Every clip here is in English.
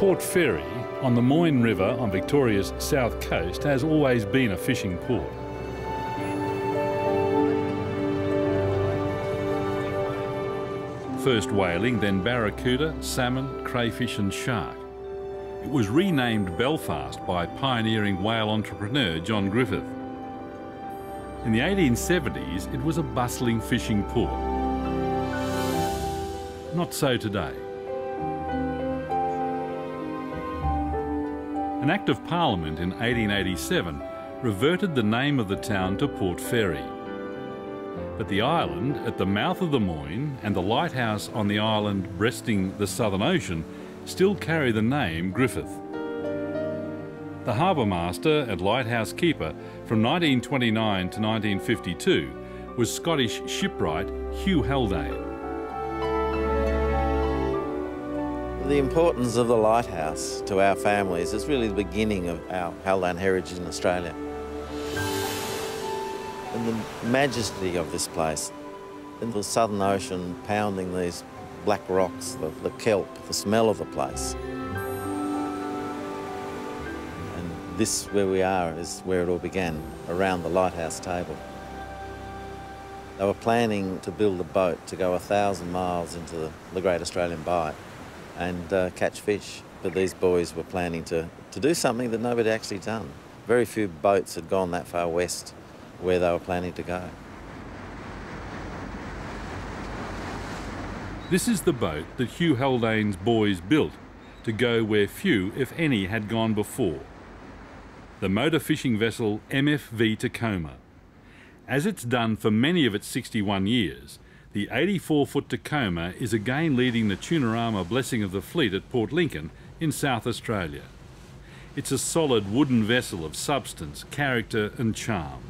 Port Fairy on the Moyne River on Victoria's south coast has always been a fishing port. First whaling, then barracuda, salmon, crayfish and shark. It was renamed Belfast by pioneering whale entrepreneur John Griffith. In the 1870s, it was a bustling fishing port. Not so today. An Act of Parliament in 1887 reverted the name of the town to Port Fairy. But the island at the mouth of the Moyne and the lighthouse on the island breasting the Southern Ocean still carry the name Griffith. The harbour master and lighthouse keeper from 1929 to 1952 was Scottish shipwright Hugh Haldane. The importance of the lighthouse to our families is really the beginning of our Haldane heritage in Australia. And the majesty of this place, in the Southern Ocean pounding these black rocks, the kelp, the smell of the place. And this, where we are, is where it all began, around the lighthouse table. They were planning to build a boat to go 1,000 miles into the Great Australian Bight and catch fish. But these boys were planning to do something that nobody had actually done. Very few boats had gone that far west where they were planning to go. This is the boat that Hugh Haldane's boys built to go where few, if any, had gone before. The motor fishing vessel MFV Tacoma. As it's done for many of its 61 years, the 84-foot Tacoma is again leading the Tunarama Blessing of the Fleet at Port Lincoln in South Australia. It's a solid wooden vessel of substance, character and charm.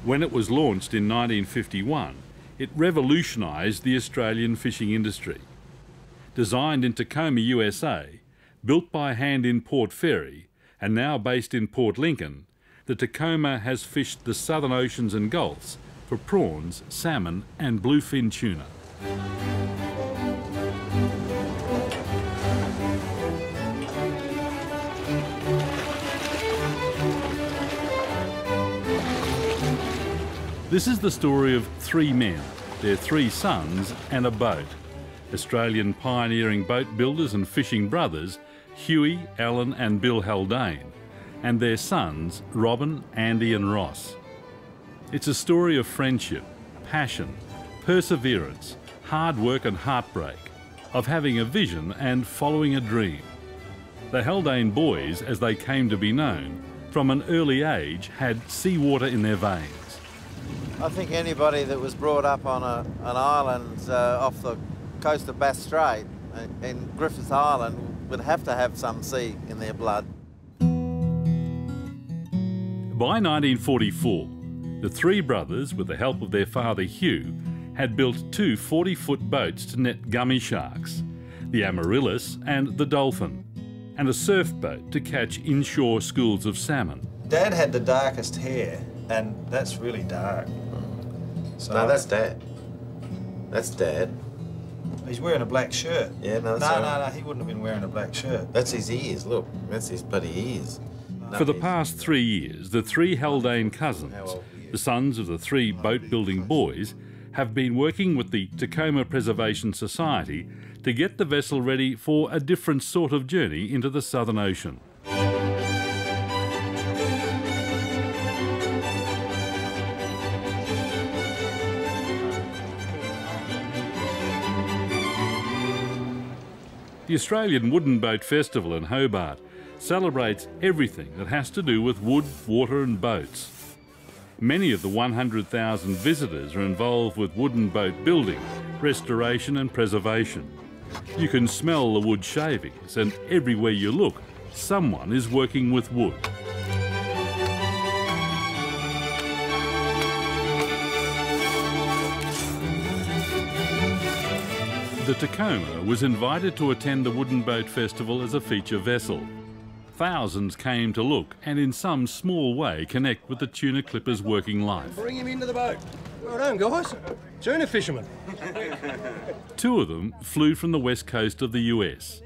When it was launched in 1951, it revolutionised the Australian fishing industry. Designed in Tacoma, USA, built by hand in Port Fairy, and now based in Port Lincoln, the Tacoma has fished the southern oceans and gulfs for prawns, salmon and bluefin tuna. This is the story of three men, their three sons and a boat. Australian pioneering boat builders and fishing brothers, Hughie, Alan and Bill Haldane, and their sons, Robin, Andy and Ross. It's a story of friendship, passion, perseverance, hard work and heartbreak, of having a vision and following a dream. The Haldane boys, as they came to be known, from an early age had seawater in their veins. I think anybody that was brought up on an island off the coast of Bass Strait in Griffith Island would have to have some sea in their blood. By 1944, the three brothers, with the help of their father Hugh, had built two 40-foot boats to net gummy sharks, the Amaryllis and the Dolphin, and a surf boat to catch inshore schools of salmon. Dad had the darkest hair, and that's really dark. So No, that's Dad. That's Dad. He's wearing a black shirt. Yeah, no, No, he wouldn't have been wearing a black shirt. That's his ears, look. That's his bloody ears. For the past 3 years, the three Haldane cousins, the sons of the three boat-building boys, have been working with the Tacoma Preservation Society to get the vessel ready for a different sort of journey into the Southern Ocean. The Australian Wooden Boat Festival in Hobart celebrates everything that has to do with wood, water and boats. Many of the 100,000 visitors are involved with wooden boat building, restoration and preservation. You can smell the wood shavings, and everywhere you look, someone is working with wood. The Tacoma was invited to attend the Wooden Boat Festival as a feature vessel. Thousands came to look and in some small way connect with the tuna clipper's working life. Bring him into the boat. Well done, guys. Tuna fishermen. Two of them flew from the west coast of the US.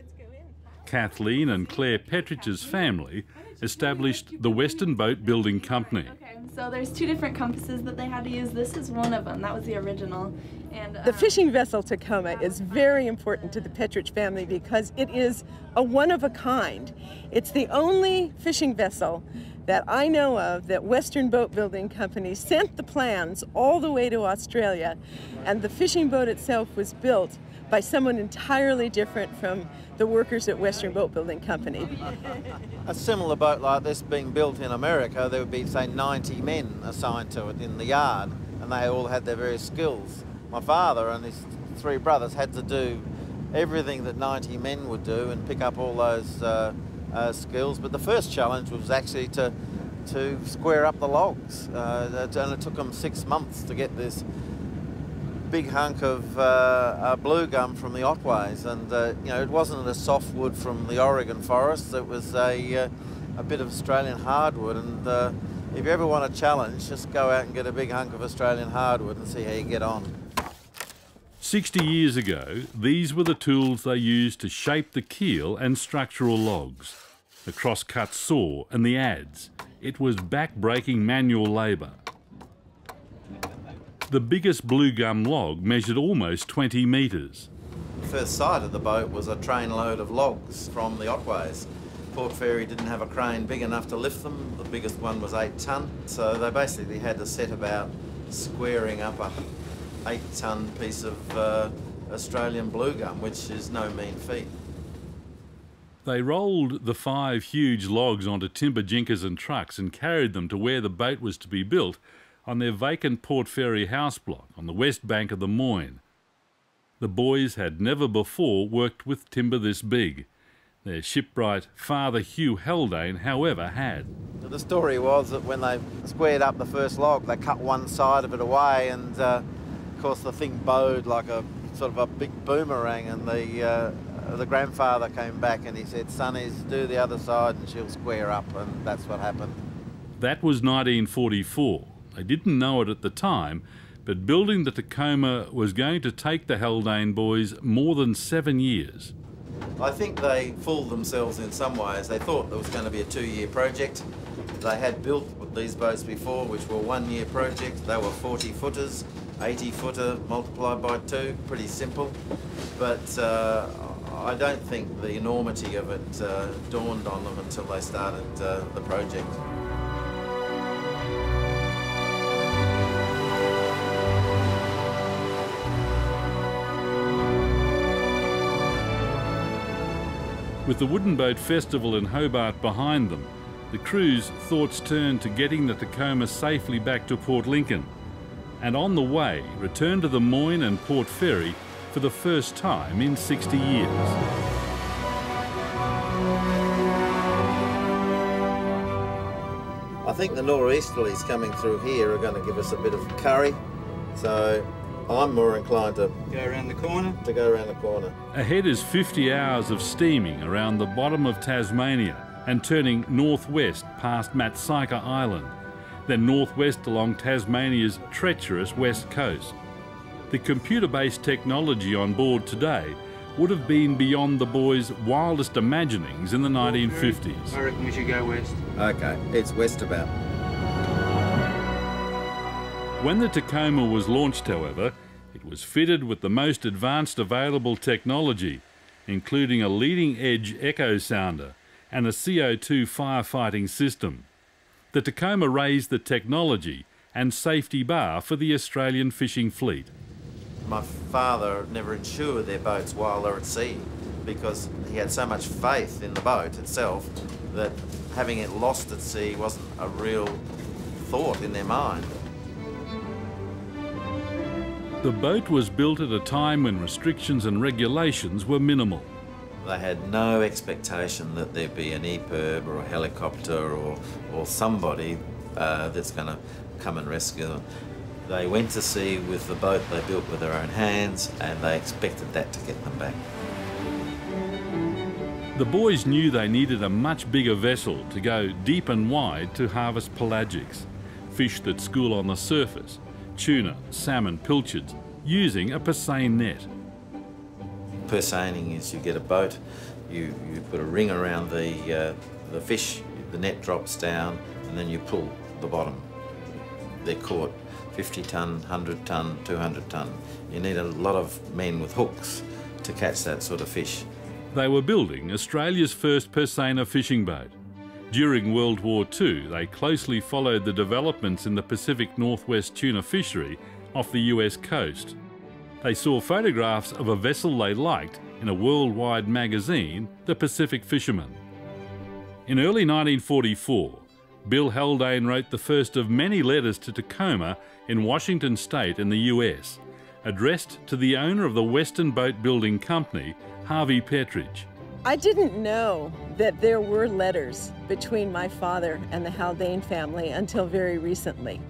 Kathleen and Claire Petrich's family established the Western Boat Building Company. Okay, so there's two different compasses that they had to use. This is one of them. That was the original. And the fishing vessel Tacoma is very important to the Petrich family because it is a one of a kind. It's the only fishing vessel that I know of that Western Boat Building Company sent the plans all the way to Australia, and the fishing boat itself was built by someone entirely different from the workers at Western Boat Building Company. A similar boat like this being built in America, there would be, say, 90 men assigned to it in the yard, and they all had their various skills. My father and his three brothers had to do everything that 90 men would do and pick up all those skills, but the first challenge was actually to square up the logs, and it took them 6 months to get this big hunk of blue gum from the Otways, and you know, it wasn't a softwood from the Oregon forests, it was a bit of Australian hardwood, and if you ever want a challenge, just go out and get a big hunk of Australian hardwood and see how you get on. 60 years ago, these were the tools they used to shape the keel and structural logs, the cross-cut saw and the adze. It was back-breaking manual labour. The biggest blue gum log measured almost 20 metres. The first sight of the boat was a train load of logs from the Otways. Port Fairy didn't have a crane big enough to lift them. The biggest one was 8 tonne, so they basically had to set about squaring up a 8-tonne piece of Australian blue gum, which is no mean feat. They rolled the 5 huge logs onto timber jinkers and trucks and carried them to where the boat was to be built on their vacant Port Fairy house block on the west bank of the Moyne. The boys had never before worked with timber this big. Their shipwright father Hugh Haldane, however, had. The story was that when they squared up the first log, they cut one side of it away, and of course the thing bowed like a sort of a big boomerang, and the grandfather came back and he said, "Sonnies, do the other side and she'll square up," and that's what happened. That was 1944. They didn't know it at the time, but building the Tacoma was going to take the Haldane boys more than 7 years. I think they fooled themselves in some ways. They thought it was going to be a 2-year project. They had built these boats before, which were 1-year projects. They were 40-footers, 80-footer multiplied by 2, pretty simple. But I don't think the enormity of it dawned on them until they started the project. With the Wooden Boat Festival in Hobart behind them, the crew's thoughts turned to getting the Tacoma safely back to Port Lincoln, and on the way returned to the Moyne and Port Fairy for the first time in 60 years. I think the nor'easterlies coming through here are going to give us a bit of curry, so I'm more inclined to go around the corner. Ahead is 50 hours of steaming around the bottom of Tasmania and turning northwest past Matsaika Island, then northwest along Tasmania's treacherous west coast. The computer-based technology on board today would have been beyond the boys' wildest imaginings in the 1950s. I reckon we should go west. Okay, it's west about. When the Tacoma was launched, however, it was fitted with the most advanced available technology, including a leading-edge echo sounder and a CO2 firefighting system. The Tacoma raised the technology and safety bar for the Australian fishing fleet. My father never insured their boats while they were at sea because he had so much faith in the boat itself that having it lost at sea wasn't a real thought in their mind. The boat was built at a time when restrictions and regulations were minimal. They had no expectation that there'd be an EPIRB or a helicopter or somebody that's going to come and rescue them. They went to sea with the boat they built with their own hands, and they expected that to get them back. The boys knew they needed a much bigger vessel to go deep and wide to harvest pelagics, fish that school on the surface, tuna, salmon, pilchards, using a Persane net. Persaning is you get a boat You put a ring around the fish, the net drops down, and then you pull the bottom. They're caught 50 tonne, 100 tonne, 200 tonne. You need a lot of men with hooks to catch that sort of fish. They were building Australia's first seiner fishing boat. During World War II, they closely followed the developments in the Pacific Northwest tuna fishery off the US coast. They saw photographs of a vessel they liked in a worldwide magazine, The Pacific Fisherman. In early 1944, Bill Haldane wrote the first of many letters to Tacoma in Washington State in the US, addressed to the owner of the Western Boat Building Company, Harvey Petridge. I didn't know that there were letters between my father and the Haldane family until very recently.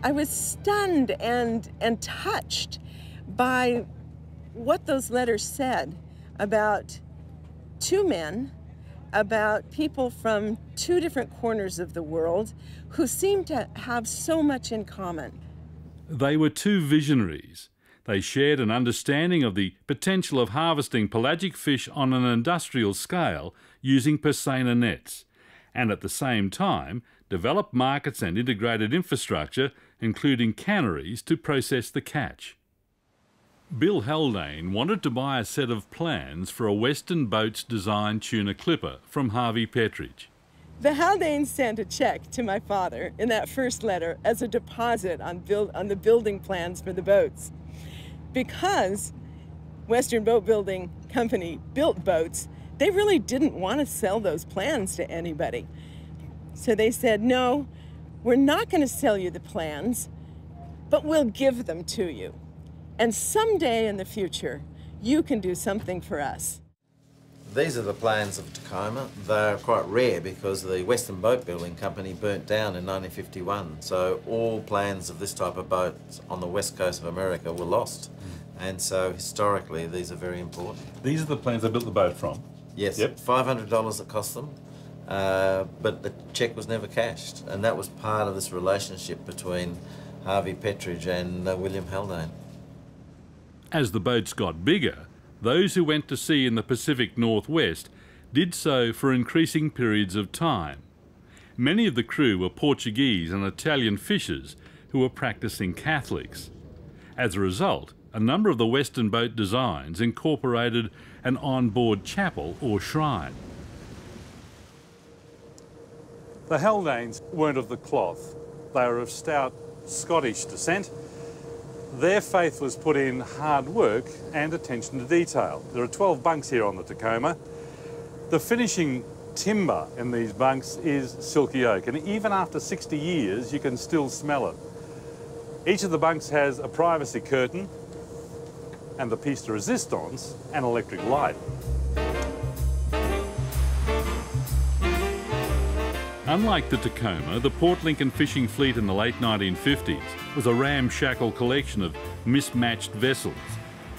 I was stunned and touched by what those letters said about two men, about people from two different corners of the world who seemed to have so much in common. They were two visionaries. They shared an understanding of the potential of harvesting pelagic fish on an industrial scale using seiner nets, and at the same time developed markets and integrated infrastructure, including canneries, to process the catch. Bill Haldane wanted to buy a set of plans for a Western Boats designed tuna clipper from Harvey Petridge. The Haldanes sent a check to my father in that first letter as a deposit on the building plans for the boats. Because Western Boat Building Company built boats, they really didn't want to sell those plans to anybody. So they said, no, we're not going to sell you the plans, but we'll give them to you. And someday in the future, you can do something for us. These are the plans of Tacoma. They're quite rare because the Western Boat Building Company burnt down in 1951. So all plans of this type of boat on the west coast of America were lost. And so historically, these are very important. These are the plans they built the boat from? Yes, Yep. $500 it cost them, but the cheque was never cashed. And that was part of this relationship between Harvey Petridge and William Haldane. As the boats got bigger, those who went to sea in the Pacific Northwest did so for increasing periods of time. Many of the crew were Portuguese and Italian fishers who were practicing Catholics. As a result, a number of the Western boat designs incorporated an on-board chapel or shrine. The Haldanes weren't of the cloth. They were of stout Scottish descent. Their faith was put in hard work and attention to detail. There are 12 bunks here on the Tacoma. The finishing timber in these bunks is silky oak, and even after 60 years, you can still smell it. Each of the bunks has a privacy curtain and the piece de resistance, an electric light. Unlike the Tacoma, the Port Lincoln fishing fleet in the late 1950s was a ramshackle collection of mismatched vessels,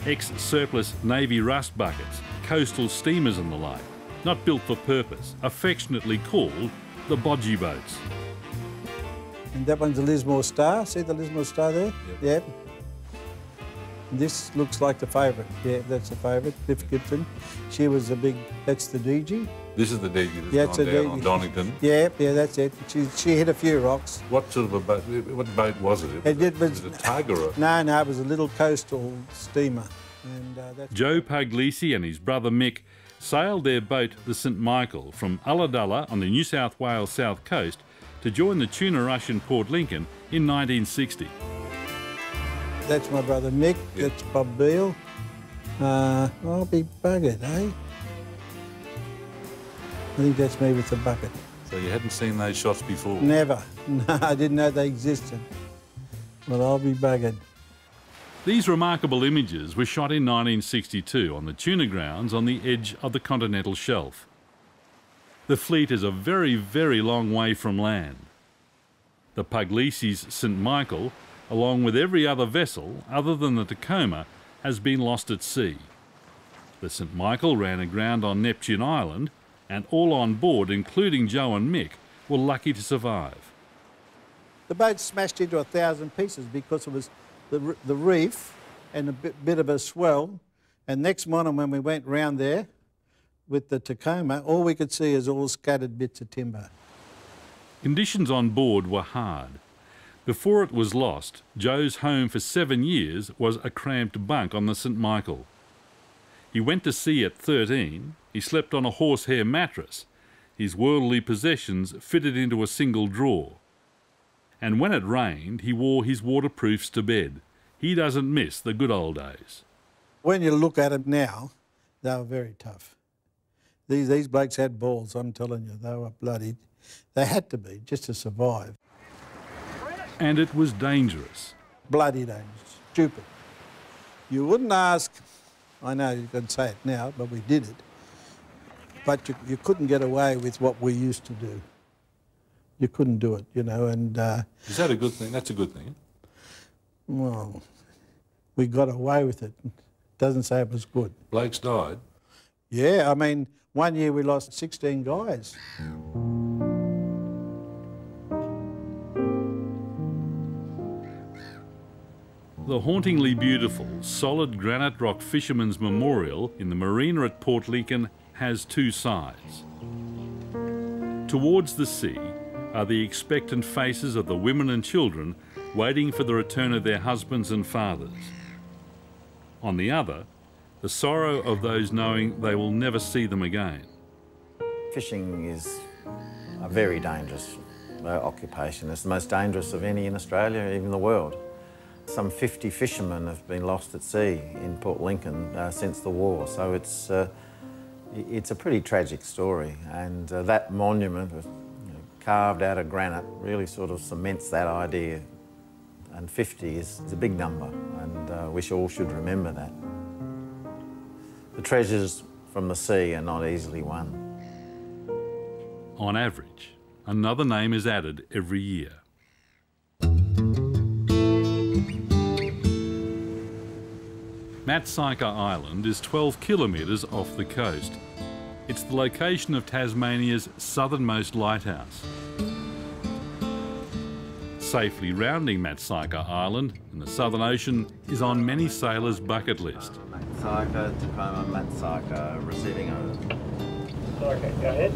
ex-surplus Navy rust buckets, coastal steamers and the like, not built for purpose, affectionately called the bodgy boats. And that one's a Lismore Star. See the Lismore Star there? Yep. This looks like the favourite. Yeah, that's the favourite, Cliff Gibson. She was a big, that's the DG. This is the DG that's gone down on Donington? Yeah, that's it. She hit a few rocks. What sort of a boat, what boat was it? It was a tug or a... No, it was a little coastal steamer. And, that's Joe Puglisi and his brother Mick sailed their boat, the St Michael, from Ulladulla on the New South Wales south coast to join the tuna rush in Port Lincoln in 1960. That's my brother Mick, that's Bob Beale. I'll be buggered, eh? I think that's me with the bucket. So you hadn't seen those shots before? Never. No, I didn't know they existed. Well, I'll be buggered. These remarkable images were shot in 1962 on the tuna grounds on the edge of the continental shelf. The fleet is a very, very long way from land. The Puglisi's St Michael, along with every other vessel other than the Tacoma, has been lost at sea. The St Michael ran aground on Neptune Island, and all on board, including Joe and Mick, were lucky to survive. The boat smashed into 1,000 pieces because it was the reef and a bit of a swell. And next morning when we went round there, with the Tacoma, all we could see is all scattered bits of timber. Conditions on board were hard. Before it was lost, Joe's home for 7 years was a cramped bunk on the St Michael. He went to sea at 13, he slept on a horsehair mattress, his worldly possessions fitted into a single drawer. And when it rained, he wore his waterproofs to bed. He doesn't miss the good old days. When you look at them now, they were very tough. These blokes had balls, I'm telling you. They were bloody. They had to be, just to survive. And it was dangerous. Bloody dangerous. Stupid. You wouldn't ask, I know you can say it now, but we did it. But you couldn't get away with what we used to do. You couldn't do it, you know, and... Is that a good thing? That's a good thing. Well, we got away with it. Doesn't say it was good. Blokes died? Yeah, I mean, one year we lost 16 guys. The hauntingly beautiful, solid granite rock fisherman's memorial in the marina at Port Lincoln has two sides. Towards the sea are the expectant faces of the women and children waiting for the return of their husbands and fathers. On the other, the sorrow of those knowing they will never see them again. Fishing is a very dangerous occupation. It's the most dangerous of any in Australia, even the world. Some 50 fishermen have been lost at sea in Port Lincoln since the war, so it's a pretty tragic story. And that monument, carved out of granite, really sort of cements that idea. And 50 is a big number, and we all should remember that. The treasures from the sea are not easily won. On average, another name is added every year. Matsyker Island is 12 kilometres off the coast. It's the location of Tasmania's southernmost lighthouse. Safely rounding Matsyker Island in the Southern Ocean is on many sailors' bucket list. Matsyker, Tacoma, Matsyker, receiving over. Okay, go ahead.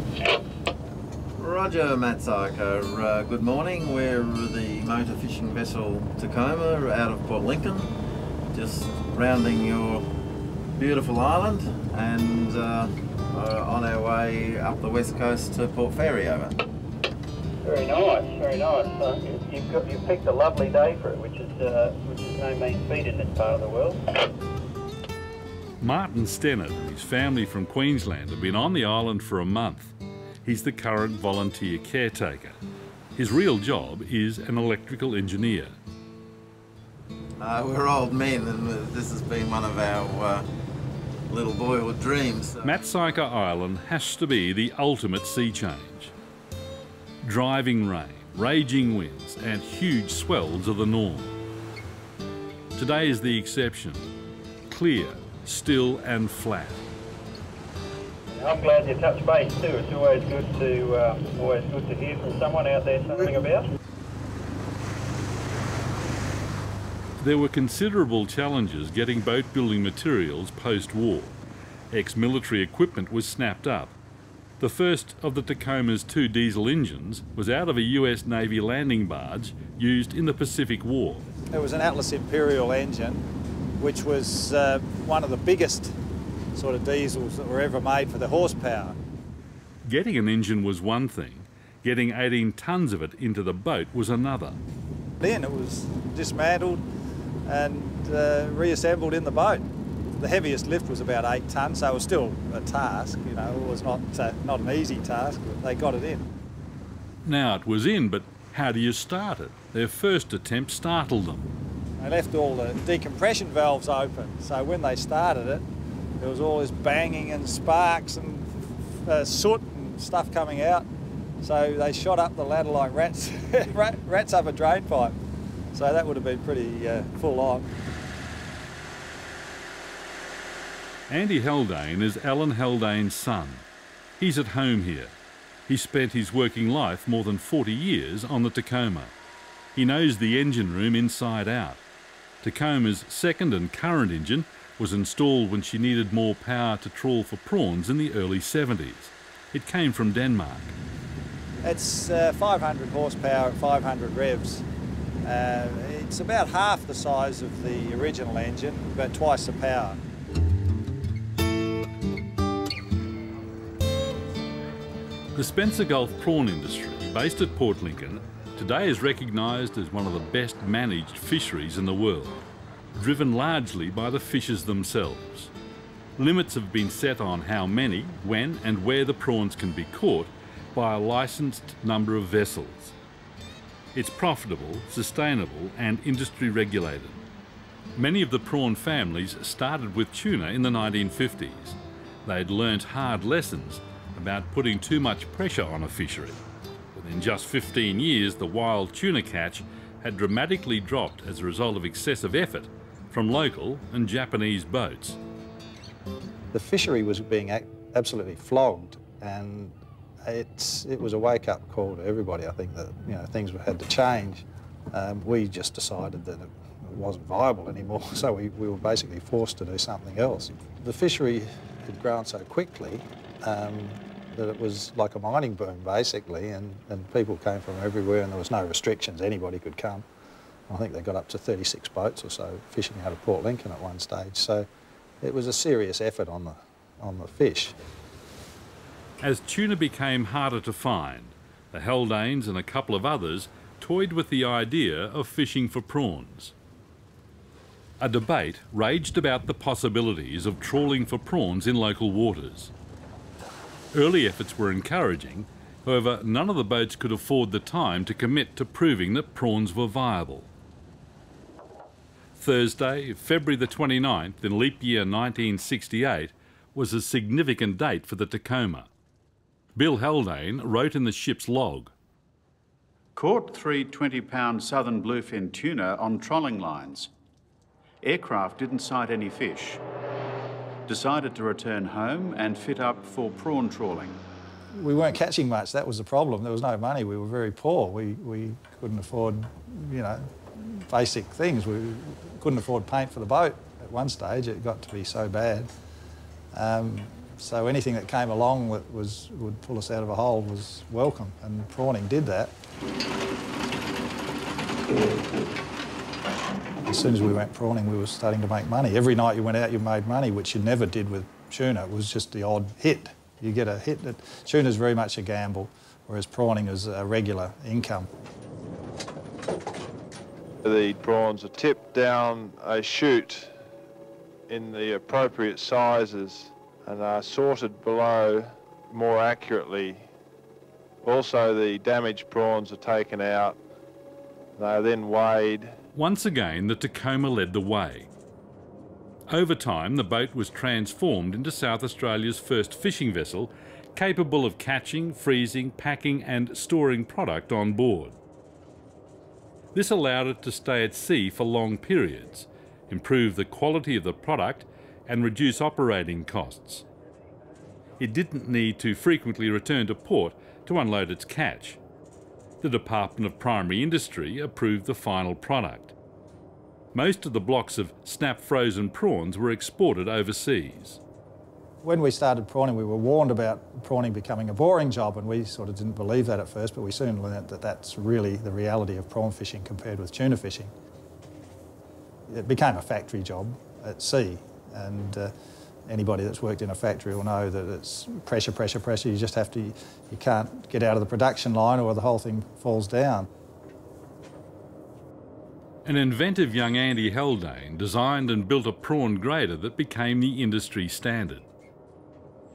Roger, Matsyker. Good morning. We're the motor fishing vessel Tacoma out of Port Lincoln, just rounding your beautiful island and on our way up the west coast to Port Fairy over. Very nice, very nice. You've picked a lovely day for it, which is no mean feat in this part of the world. Martin Stennett and his family from Queensland have been on the island for a month. He's the current volunteer caretaker. His real job is an electrical engineer. We're old men, and this has been one of our little boyhood dreams. Matsyker Island has to be the ultimate sea change. Driving rain, raging winds and huge swells are the norm. Today is the exception. Clear, still and flat. I'm glad you touched base too. It's always good to hear from someone out there something about. There were considerable challenges getting boat building materials post-war. Ex-military equipment was snapped up. The first of the Tacoma's 2 diesel engines was out of a US Navy landing barge used in the Pacific War. It was an Atlas Imperial engine, which was one of the biggest sort of diesels that were ever made for the horsepower. Getting an engine was one thing. Getting 18 tonnes of it into the boat was another. Then it was dismantled and reassembled in the boat. The heaviest lift was about 8 tonnes, so it was still a task, you know, it was not an easy task, but they got it in. Now it was in, but how do you start it? Their first attempt startled them. They left all the decompression valves open, so when they started it, there was all this banging and sparks and soot and stuff coming out. So they shot up the ladder like rats, rats up a drain pipe. So that would have been pretty full on. Andy Haldane is Alan Haldane's son. He's at home here. He spent his working life more than 40 years on the Tacoma. He knows the engine room inside out. Tacoma's second and current engine was installed when she needed more power to trawl for prawns in the early 70s. It came from Denmark. It's 500 horsepower at 500 revs. It's about half the size of the original engine, but twice the power. The Spencer Gulf prawn industry, based at Port Lincoln, today is recognised as one of the best managed fisheries in the world, driven largely by the fishers themselves. Limits have been set on how many, when and where the prawns can be caught by a licensed number of vessels. It's profitable, sustainable and industry regulated. Many of the prawn families started with tuna in the 1950s. They'd learnt hard lessons about putting too much pressure on a fishery. Within just 15 years, the wild tuna catch had dramatically dropped as a result of excessive effort from local and Japanese boats. The fishery was being absolutely flogged, and it was a wake-up call to everybody. I think that things had to change. We just decided that it wasn't viable anymore, so we were basically forced to do something else. The fishery had grown so quickly that it was like a mining boom, basically, and people came from everywhere and there was no restrictions. Anybody could come. I think they got up to 36 boats or so fishing out of Port Lincoln at one stage, so it was a serious effort on the fish. As tuna became harder to find, the Haldanes and a couple of others toyed with the idea of fishing for prawns. A debate raged about the possibilities of trawling for prawns in local waters. Early efforts were encouraging, however none of the boats could afford the time to commit to proving that prawns were viable. Thursday, February the 29th in leap year 1968 was a significant date for the Tacoma. Bill Haldane wrote in the ship's log, "Caught 3 20-pound southern bluefin tuna on trolling lines. Aircraft didn't sight any fish. Decided to return home and fit up for prawn trawling." We weren't catching much, that was the problem. There was no money, we were very poor. We couldn't afford, basic things. We couldn't afford paint for the boat at one stage. It got to be so bad. So anything that came along that would pull us out of a hole was welcome, and prawning did that. As soon as we went prawning, we were starting to make money. Every night you went out, you made money, which you never did with tuna. It was just the odd hit. You get a hit. Tuna's very much a gamble, whereas prawning is a regular income. The prawns are tipped down a chute in the appropriate sizes and are sorted below more accurately. Also, the damaged prawns are taken out. They are then weighed. Once again, the Tacoma led the way. Over time, the boat was transformed into South Australia's first fishing vessel, capable of catching, freezing, packing and storing product on board. This allowed it to stay at sea for long periods, improve the quality of the product and reduce operating costs. It didn't need to frequently return to port to unload its catch. The Department of Primary Industry approved the final product. Most of the blocks of snap-frozen prawns were exported overseas. When we started prawning, we were warned about prawning becoming a boring job, and we sort of didn't believe that at first, but we soon learnt that that's really the reality of prawn fishing compared with tuna fishing. It became a factory job at sea, and anybody that's worked in a factory will know that it's pressure, pressure, pressure. You just have to, you can't get out of the production line or the whole thing falls down. An inventive young Andy Haldane designed and built a prawn grader that became the industry standard.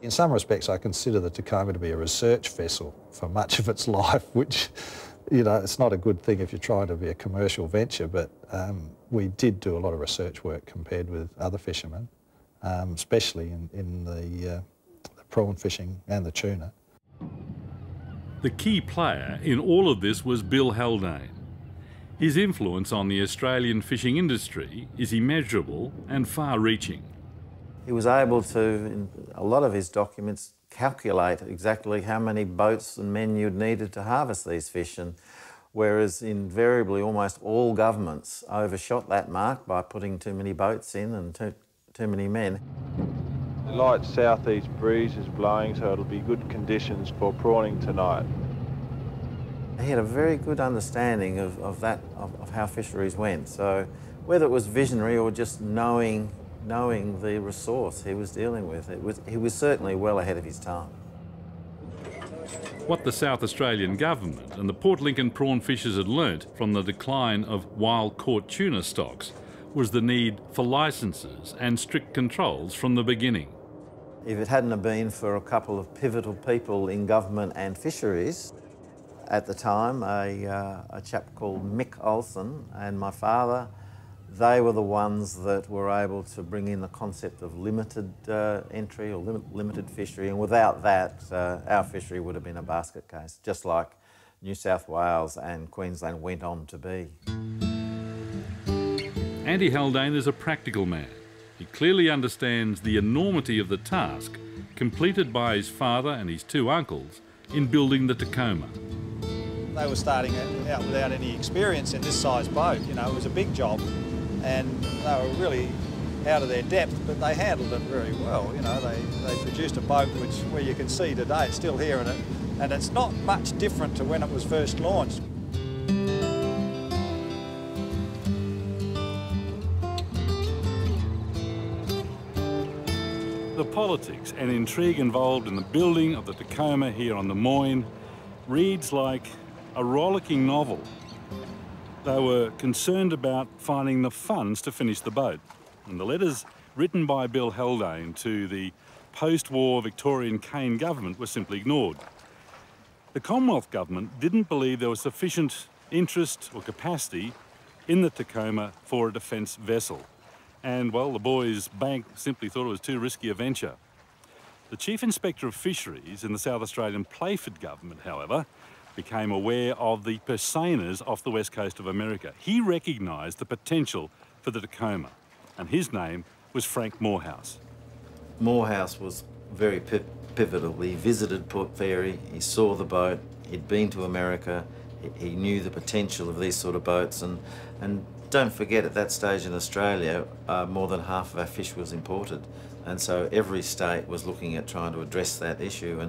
In some respects, I consider the Tacoma to be a research vessel for much of its life, which, it's not a good thing if you're trying to be a commercial venture, but we did do a lot of research work compared with other fishermen, especially in the prawn fishing and the tuna. The key player in all of this was Bill Haldane. His influence on the Australian fishing industry is immeasurable and far-reaching. He was able to, in a lot of his documents, calculate exactly how many boats and men you'd needed to harvest these fish, and whereas invariably almost all governments overshot that mark by putting too many boats in and too many men. The light southeast breeze is blowing, so it'll be good conditions for prawning tonight. He had a very good understanding of how fisheries went. So whether it was visionary or just knowing the resource he was dealing with, he was certainly well ahead of his time. What the South Australian government and the Port Lincoln prawn fishers had learnt from the decline of wild-caught tuna stocks was the need for licences and strict controls from the beginning. If it hadn't have been for a couple of pivotal people in government and fisheries at the time, a chap called Mick Olsen and my father, they were the ones that were able to bring in the concept of limited entry or limited fishery, and without that, our fishery would have been a basket case, just like New South Wales and Queensland went on to be. Andy Haldane is a practical man. He clearly understands the enormity of the task completed by his father and his two uncles in building the Tacoma. They were starting out without any experience in this size boat. You know, it was a big job, and they were really out of their depth, but they handled it very well. You know, they produced a boat where you can see today it's still here, and it's not much different to when it was first launched. The politics and intrigue involved in the building of the Tacoma here on the Moyne reads like a rollicking novel. They were concerned about finding the funds to finish the boat, and the letters written by Bill Haldane to the post-war Victorian Kane government were simply ignored. The Commonwealth government didn't believe there was sufficient interest or capacity in the Tacoma for a defence vessel. And, well, the boys' bank simply thought it was too risky a venture. The Chief Inspector of Fisheries in the South Australian Playford government, however, became aware of the seiners off the west coast of America. He recognised the potential for the Tacoma, and his name was Frank Morehouse. Morehouse was very pivotal. He visited Port Fairy, he saw the boat, he'd been to America, he knew the potential of these sort of boats, and don't forget, at that stage in Australia, more than half of our fish was imported. And so every state was looking at trying to address that issue,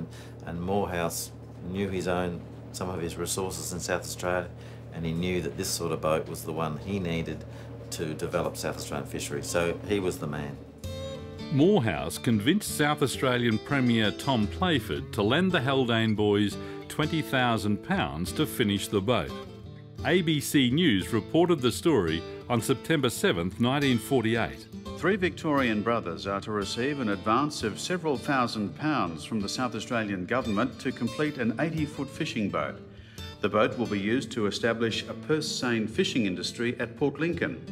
and Morehouse knew some of his resources in South Australia, and he knew that this sort of boat was the one he needed to develop South Australian fisheries. So he was the man. Morehouse convinced South Australian Premier Tom Playford to lend the Haldane boys £20,000 to finish the boat. ABC News reported the story on September 7th, 1948. 3 Victorian brothers are to receive an advance of several £1,000s from the South Australian government to complete an 80-foot fishing boat. The boat will be used to establish a purse seine fishing industry at Port Lincoln.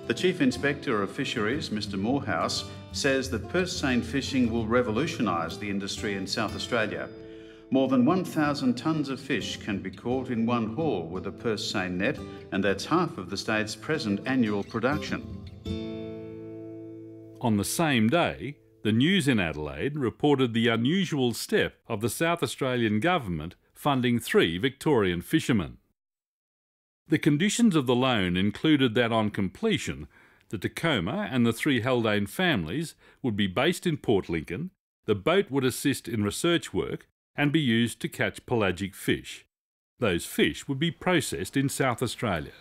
The Chief Inspector of Fisheries, Mr Morehouse, says that purse seine fishing will revolutionise the industry in South Australia. More than 1,000 tonnes of fish can be caught in one haul with a purse seine net, and that's half of the state's present annual production. On the same day, the news in Adelaide reported the unusual step of the South Australian government funding 3 Victorian fishermen. The conditions of the loan included that on completion, the Tacoma and the 3 Haldane families would be based in Port Lincoln, the boat would assist in research work and be used to catch pelagic fish. Those fish would be processed in South Australia.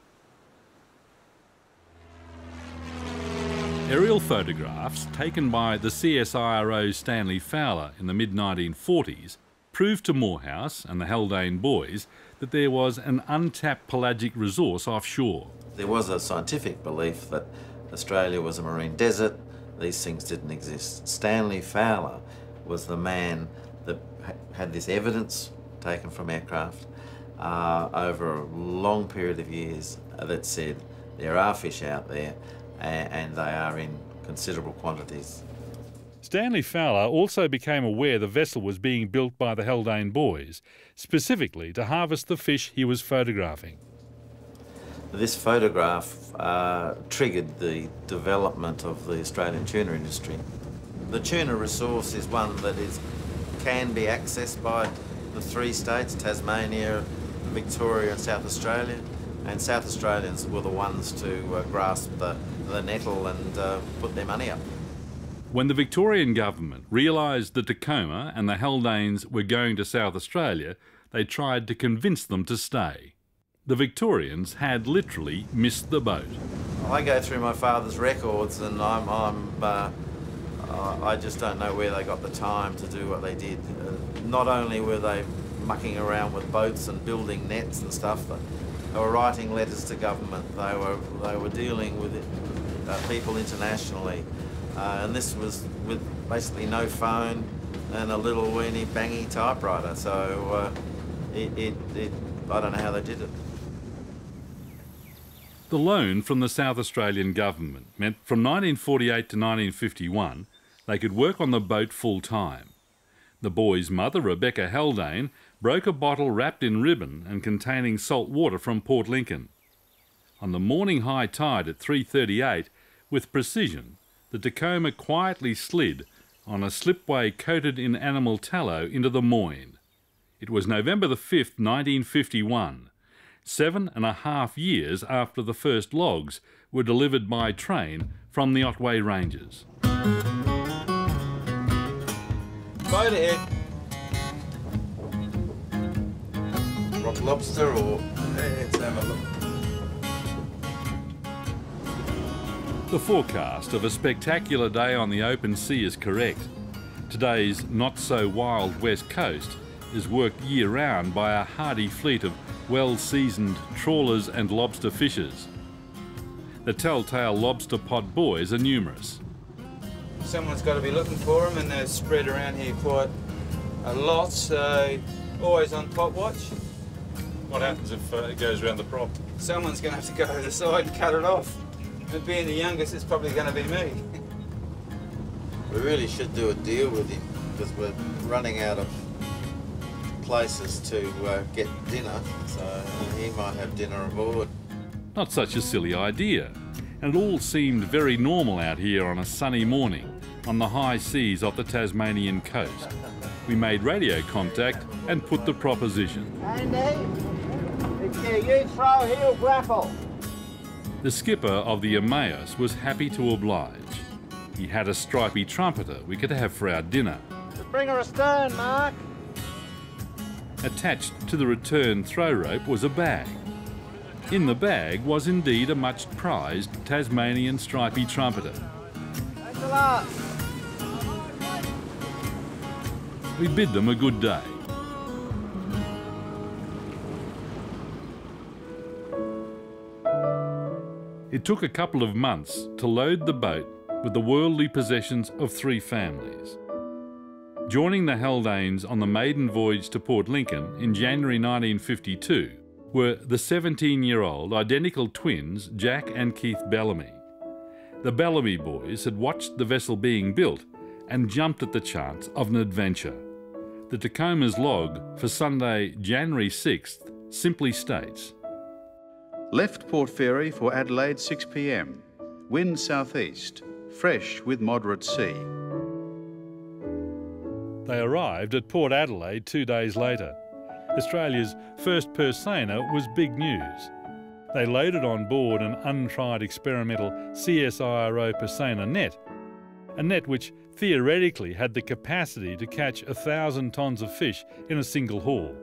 Aerial photographs taken by the CSIRO's Stanley Fowler in the mid-1940s proved to Morehouse and the Haldane boys that there was an untapped pelagic resource offshore. There was a scientific belief that Australia was a marine desert, these things didn't exist. Stanley Fowler was the man that had this evidence taken from aircraft over a long period of years that said there are fish out there and they are in considerable quantities. Stanley Fowler also became aware the vessel was being built by the Haldane boys, specifically to harvest the fish he was photographing. This photograph triggered the development of the Australian tuna industry. The tuna resource is one that can be accessed by the 3 states, Tasmania, Victoria and South Australia, and South Australians were the ones to grasp the nettle and put their money up. When the Victorian government realised the Tacoma and the Haldanes were going to South Australia, they tried to convince them to stay. The Victorians had literally missed the boat. I go through my father's records and I just don't know where they got the time to do what they did. Not only were they mucking around with boats and building nets and stuff, but they were writing letters to government. They were dealing with people internationally. And this was with basically no phone and a little weeny bangy typewriter. So I don't know how they did it. The loan from the South Australian government meant from 1948 to 1951 they could work on the boat full time. The boys' mother, Rebecca Haldane, broke a bottle wrapped in ribbon and containing salt water from Port Lincoln. On the morning high tide at 3:38, with precision, the Tacoma quietly slid on a slipway coated in animal tallow into the Moyne. It was November the 5th, 1951, 7.5 years after the first logs were delivered by train from the Otway Ranges. Boat ahead. Rock lobster or... Let's have a look. The forecast of a spectacular day on the open sea is correct. Today's not-so-wild west coast is worked year-round by a hardy fleet of well-seasoned trawlers and lobster fishers. The telltale lobster pot boys are numerous. Someone's got to be looking for them, and they're spread around here quite a lot, so always on pot watch. What happens if it goes around the prop? Someone's going to have to go to the side and cut it off. But being the youngest, it's probably going to be me. We really should do a deal with him because we're running out of places to get dinner, so he might have dinner aboard. Not such a silly idea, and it all seemed very normal out here on a sunny morning on the high seas off the Tasmanian coast. We made radio contact and put the proposition. Andy, it's you throw heel grapple. The skipper of the Emmaus was happy to oblige. He had a stripy trumpeter we could have for our dinner. Bring her astern, Mark. Attached to the return throw rope was a bag. In the bag was indeed a much prized Tasmanian stripy trumpeter. Thanks a lot. We bid them a good day. It took a couple of months to load the boat with the worldly possessions of 3 families. Joining the Haldanes on the maiden voyage to Port Lincoln in January 1952 were the 17-year-old identical twins Jack and Keith Bellamy. The Bellamy boys had watched the vessel being built and jumped at the chance of an adventure. The Tacoma's log for Sunday, January 6th simply states, Left Port Fairy for Adelaide 6 p.m. Wind southeast, fresh with moderate sea. They arrived at Port Adelaide 2 days later. Australia's first per seiner was big news. They loaded on board an untried experimental CSIRO per seiner net, a net which theoretically had the capacity to catch 1,000 tonnes of fish in a single haul.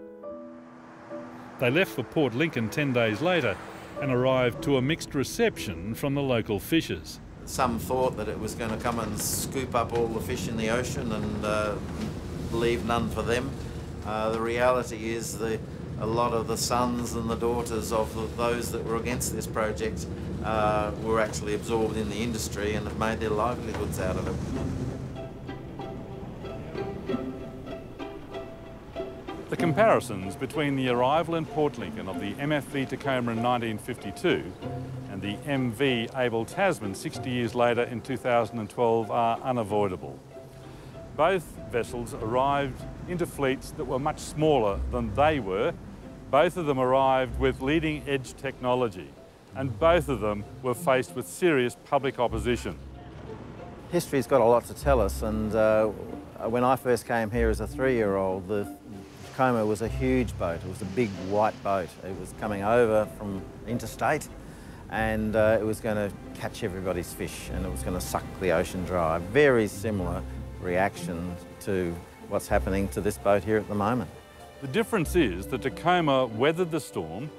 They left for Port Lincoln 10 days later and arrived to a mixed reception from the local fishers. Some thought that it was going to come and scoop up all the fish in the ocean and leave none for them. The reality is a lot of the sons and the daughters of those that were against this project were actually absorbed in the industry and have made their livelihoods out of it. The comparisons between the arrival in Port Lincoln of the MFV Tacoma in 1952 and the MV Abel Tasman 60 years later in 2012 are unavoidable. Both vessels arrived into fleets that were much smaller than they were. Both of them arrived with leading-edge technology, and both of them were faced with serious public opposition. History's got a lot to tell us, and when I first came here as a 3-year-old, the Tacoma was a huge boat. It was a big white boat. It was coming over from interstate, and it was going to catch everybody's fish and it was going to suck the ocean dry. Very similar reaction to what's happening to this boat here at the moment. The difference is that Tacoma weathered the storm,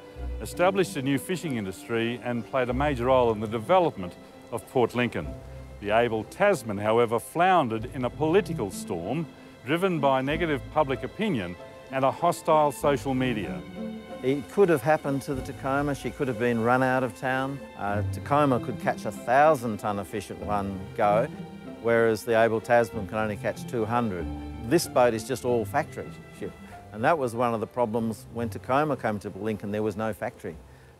established a new fishing industry and played a major role in the development of Port Lincoln. The able Tasman, however, floundered in a political storm driven by negative public opinion and a hostile social media. It could have happened to the Tacoma. She could have been run out of town. Tacoma could catch 1,000 tonne of fish at one go, whereas the able Tasman can only catch 200. This boat is just all factory ship. And that was one of the problems when Tacoma came to Lincoln. There was no factory.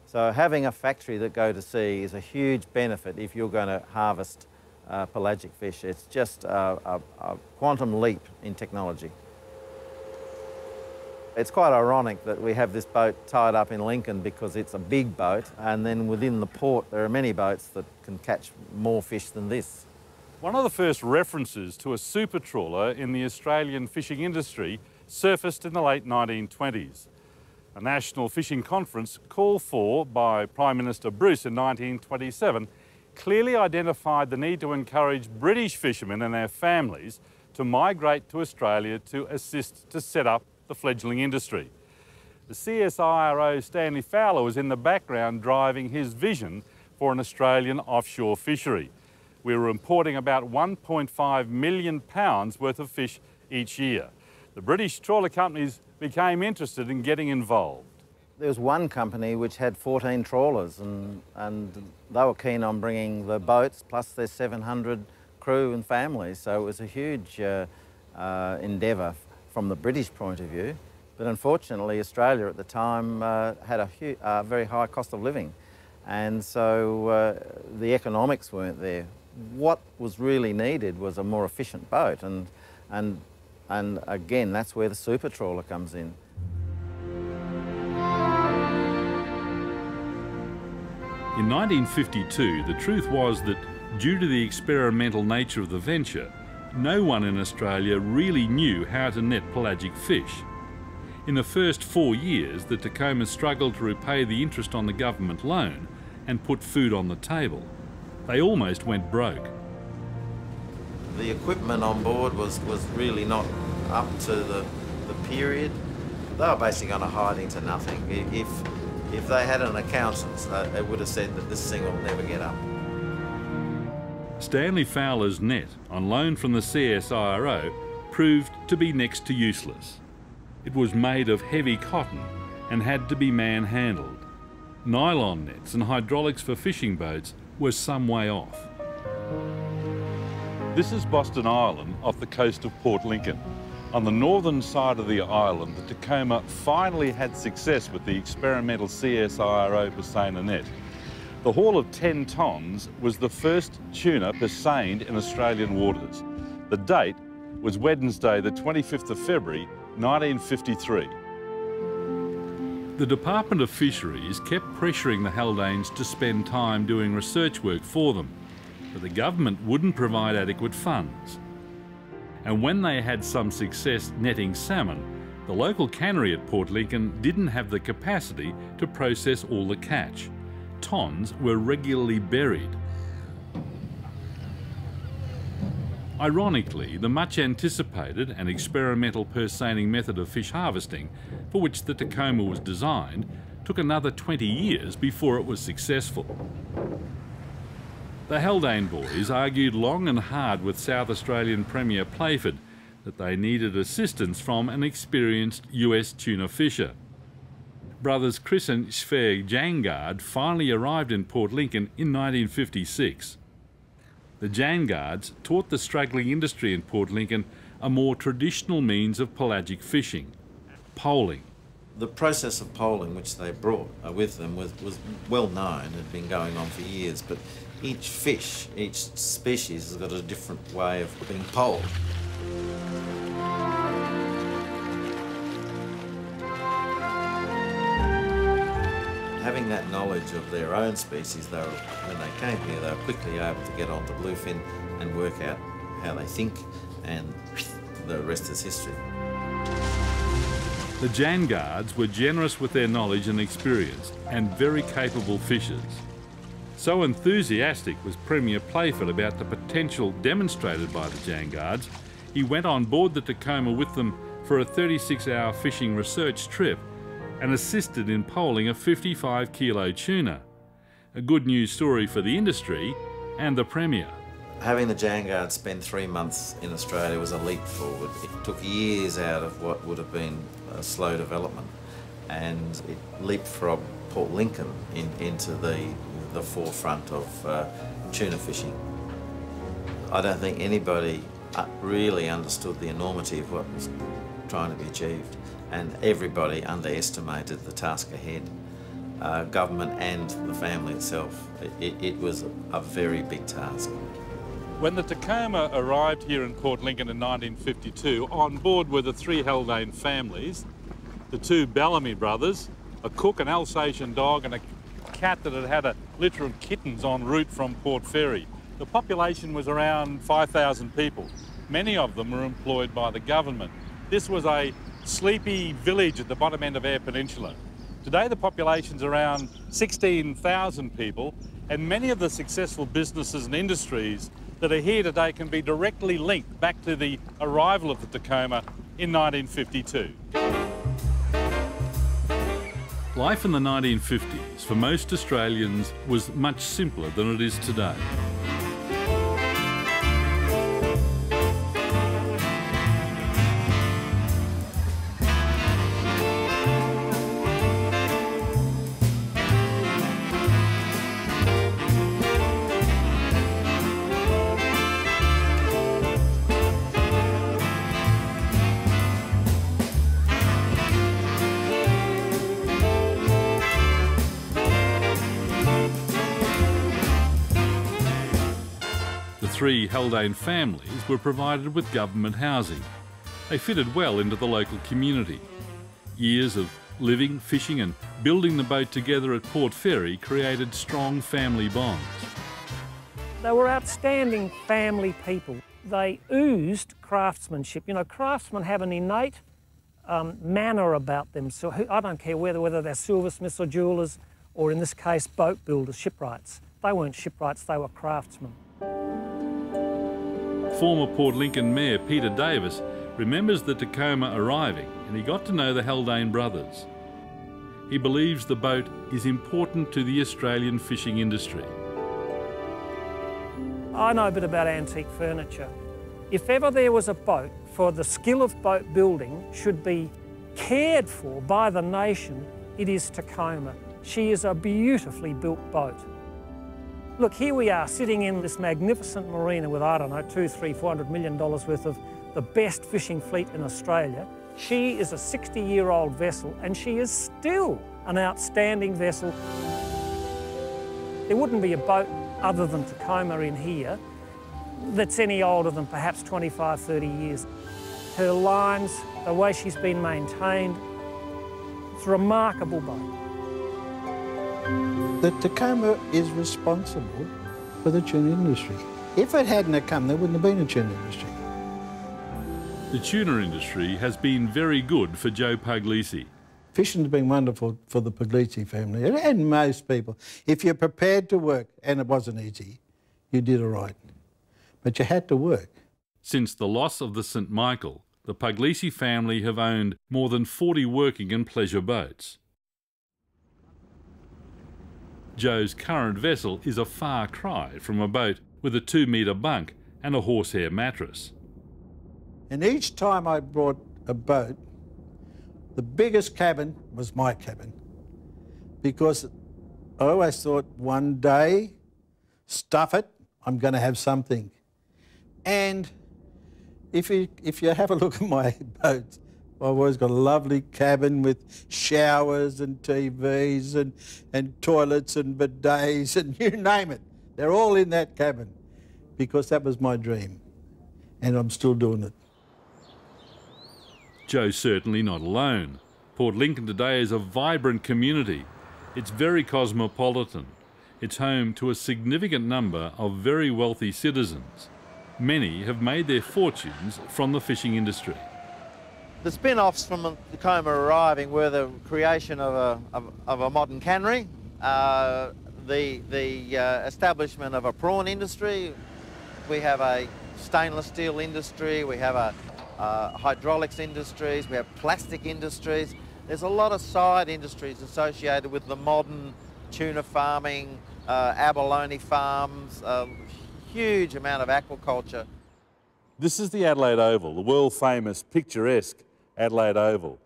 So having a factory that go to sea is a huge benefit if you're going to harvest pelagic fish. It's just a quantum leap in technology. It's quite ironic that we have this boat tied up in Lincoln because it's a big boat, and then within the port there are many boats that can catch more fish than this. One of the first references to a super trawler in the Australian fishing industry surfaced in the late 1920s. A national fishing conference called for by Prime Minister Bruce in 1927 clearly identified the need to encourage British fishermen and their families to migrate to Australia to assist to set up the fledgling industry. The CSIRO Stanley Fowler was in the background driving his vision for an Australian offshore fishery. We were importing about £1.5 million worth of fish each year. The British trawler companies became interested in getting involved. There was one company which had 14 trawlers and they were keen on bringing the boats plus their 700 crew and families, so it was a huge endeavour from the British point of view. But unfortunately Australia at the time had a very high cost of living, and so the economics weren't there. What was really needed was a more efficient boat, and again that's where the super trawler comes in. In 1952, the truth was that due to the experimental nature of the venture, no one in Australia really knew how to net pelagic fish. In the first 4 years, the Tacoma struggled to repay the interest on the government loan and put food on the table. They almost went broke. The equipment on board was really not up to the period. They were basically on a hiding to nothing. If they had an accountant, they would have said that this thing will never get up. Stanley Fowler's net, on loan from the CSIRO, proved to be next to useless. It was made of heavy cotton and had to be man-handled. Nylon nets and hydraulics for fishing boats were some way off. This is Boston Island off the coast of Port Lincoln. On the northern side of the island, the Tacoma finally had success with the experimental CSIRO seiner net. The haul of 10 tonnes was the first tuna seined in Australian waters. The date was Wednesday, the 25th of February, 1953. The Department of Fisheries kept pressuring the Haldanes to spend time doing research work for them, but the government wouldn't provide adequate funds. And when they had some success netting salmon, the local cannery at Port Lincoln didn't have the capacity to process all the catch. Tonnes were regularly buried. Ironically, the much anticipated and experimental purse-seining method of fish harvesting, for which the Tacoma was designed, took another 20 years before it was successful. The Haldane boys argued long and hard with South Australian Premier Playford that they needed assistance from an experienced US tuna fisher. Brothers Chris and Sverre Jangard finally arrived in Port Lincoln in 1956. The Jangards taught the struggling industry in Port Lincoln a more traditional means of pelagic fishing, poling. The process of poling which they brought with them was well known, had been going on for years, but each fish, each species has got a different way of being poled. Having that knowledge of their own species, when they came here, they were quickly able to get onto bluefin and work out how they think, and the rest is history. The Jangards were generous with their knowledge and experience, and very capable fishers. So enthusiastic was Premier Playford about the potential demonstrated by the Jangards, he went on board the Tacoma with them for a 36-hour fishing research trip and assisted in poling a 55-kilo tuna. A good news story for the industry and the Premier. Having the Jangards spend 3 months in Australia was a leap forward. It took years out of what would have been a slow development, and it leapfrogged Port Lincoln into the forefront of tuna fishing. I don't think anybody really understood the enormity of what was trying to be achieved, and everybody underestimated the task ahead. Government and the family itself. It was a very big task. When the Tacoma arrived here in Port Lincoln in 1952, on board were the 3 Haldane families, the 2 Bellamy brothers, a cook, an Alsatian dog and a cat that had had a litter of kittens en route from Port Fairy. The population was around 5,000 people. Many of them were employed by the government. This was a sleepy village at the bottom end of Eyre Peninsula. Today the population's around 16,000 people, and many of the successful businesses and industries that are here today can be directly linked back to the arrival of the Tacoma in 1952. Life in the 1950s for most Australians was much simpler than it is today. The 3 Haldane families were provided with government housing. They fitted well into the local community. Years of living, fishing and building the boat together at Port Fairy created strong family bonds. They were outstanding family people. They oozed craftsmanship. You know, craftsmen have an innate manner about them. So I don't care whether they're silversmiths or jewellers, or in this case, boat builders, shipwrights. They weren't shipwrights, they were craftsmen. Former Port Lincoln Mayor Peter Davis remembers the Tacoma arriving, and he got to know the Haldane brothers. He believes the boat is important to the Australian fishing industry. I know a bit about antique furniture. If ever there was a boat for the skill of boat building should be cared for by the nation, it is Tacoma. She is a beautifully built boat. Look, here we are sitting in this magnificent marina with, I don't know, $200, $300, $400 million worth of the best fishing fleet in Australia. She is a 60-year-old vessel and she is still an outstanding vessel. There wouldn't be a boat other than Tacoma in here that's any older than perhaps 25, 30 years. Her lines, the way she's been maintained, it's a remarkable boat. The Tacoma is responsible for the tuna industry. If it hadn't have come, there wouldn't have been a tuna industry. The tuna industry has been very good for Joe Puglisi. Fishing's been wonderful for the Puglisi family and most people. If you're prepared to work, and it wasn't easy, you did all right. But you had to work. Since the loss of the St Michael, the Puglisi family have owned more than 40 working and pleasure boats. Joe's current vessel is a far cry from a boat with a 2-metre bunk and a horsehair mattress. And each time I brought a boat, the biggest cabin was my cabin, because I always thought one day, stuff it, I'm going to have something. And if you have a look at my boats, I've always got a lovely cabin with showers and TVs and toilets and bidets and you name it. They're all in that cabin because that was my dream and I'm still doing it. Joe's certainly not alone. Port Lincoln today is a vibrant community. It's very cosmopolitan. It's home to a significant number of very wealthy citizens. Many have made their fortunes from the fishing industry. The spin-offs from Tacoma arriving were the creation of a modern cannery, the the establishment of a prawn industry. We have a stainless steel industry, we have a hydraulics industries, we have plastic industries. There's a lot of side industries associated with the modern tuna farming, abalone farms, a huge amount of aquaculture. This is the Adelaide Oval, the world-famous, picturesque Adelaide Oval.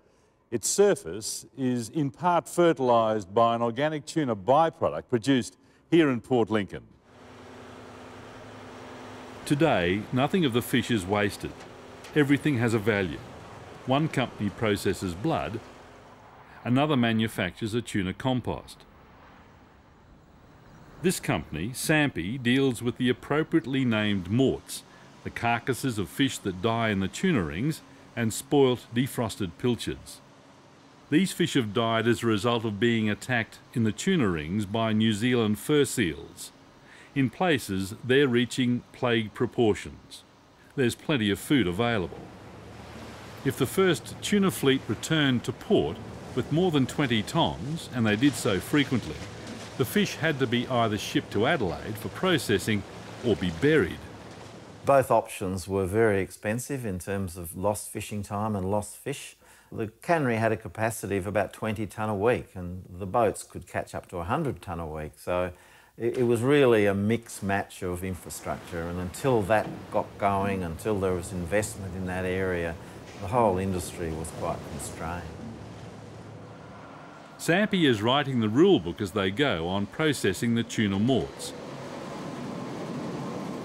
Its surface is in part fertilised by an organic tuna byproduct produced here in Port Lincoln. Today, nothing of the fish is wasted. Everything has a value. One company processes blood, another manufactures a tuna compost. This company, Sampi, deals with the appropriately named morts, the carcasses of fish that die in the tuna rings, and spoilt, defrosted pilchards. These fish have died as a result of being attacked in the tuna rings by New Zealand fur seals. In places, they're reaching plague proportions. There's plenty of food available. If the first tuna fleet returned to port with more than 20 tonnes, and they did so frequently, the fish had to be either shipped to Adelaide for processing or be buried. Both options were very expensive in terms of lost fishing time and lost fish. The cannery had a capacity of about 20 tonne a week, and the boats could catch up to 100 tonne a week. So it was really a mixed match of infrastructure, and until that got going, until there was investment in that area, the whole industry was quite constrained. Sampi is writing the rule book as they go on processing the tuna morts.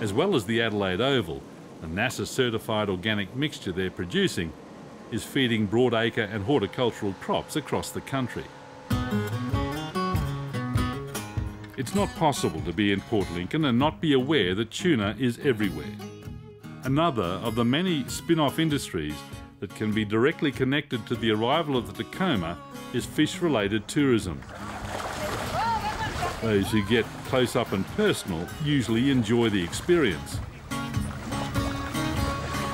As well as the Adelaide Oval, the NASA-certified organic mixture they're producing is feeding broadacre and horticultural crops across the country. It's not possible to be in Port Lincoln and not be aware that tuna is everywhere. Another of the many spin-off industries that can be directly connected to the arrival of the Tacoma is fish-related tourism. Those who get close up and personal usually enjoy the experience.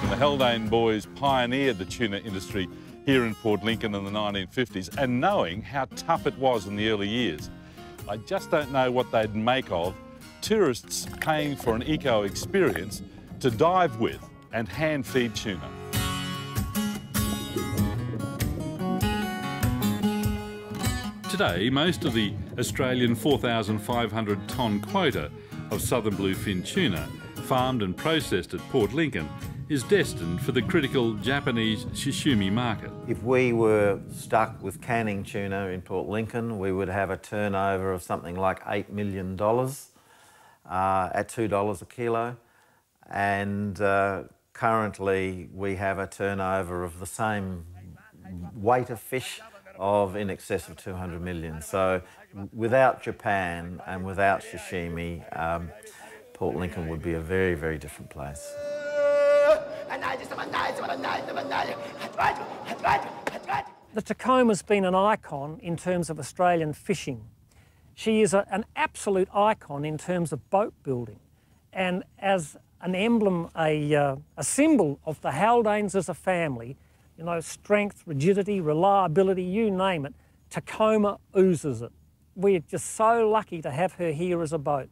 The Haldane boys pioneered the tuna industry here in Port Lincoln in the 1950s, and knowing how tough it was in the early years, I just don't know what they'd make of tourists paying for an eco experience to dive with and hand feed tuna. Today, most of the Australian 4,500 tonne quota of southern bluefin tuna, farmed and processed at Port Lincoln, is destined for the critical Japanese sashimi market. If we were stuck with canning tuna in Port Lincoln, we would have a turnover of something like $8 million at $2 a kilo. And currently we have a turnover of the same weight of fish of in excess of 200 million. So without Japan and without sashimi, Port Lincoln would be a very, very different place. The Tacoma's been an icon in terms of Australian fishing. She is an absolute icon in terms of boat building, and as an emblem, a symbol of the Haldanes as a family, you know, strength, rigidity, reliability, you name it, Tacoma oozes it. We're just so lucky to have her here as a boat.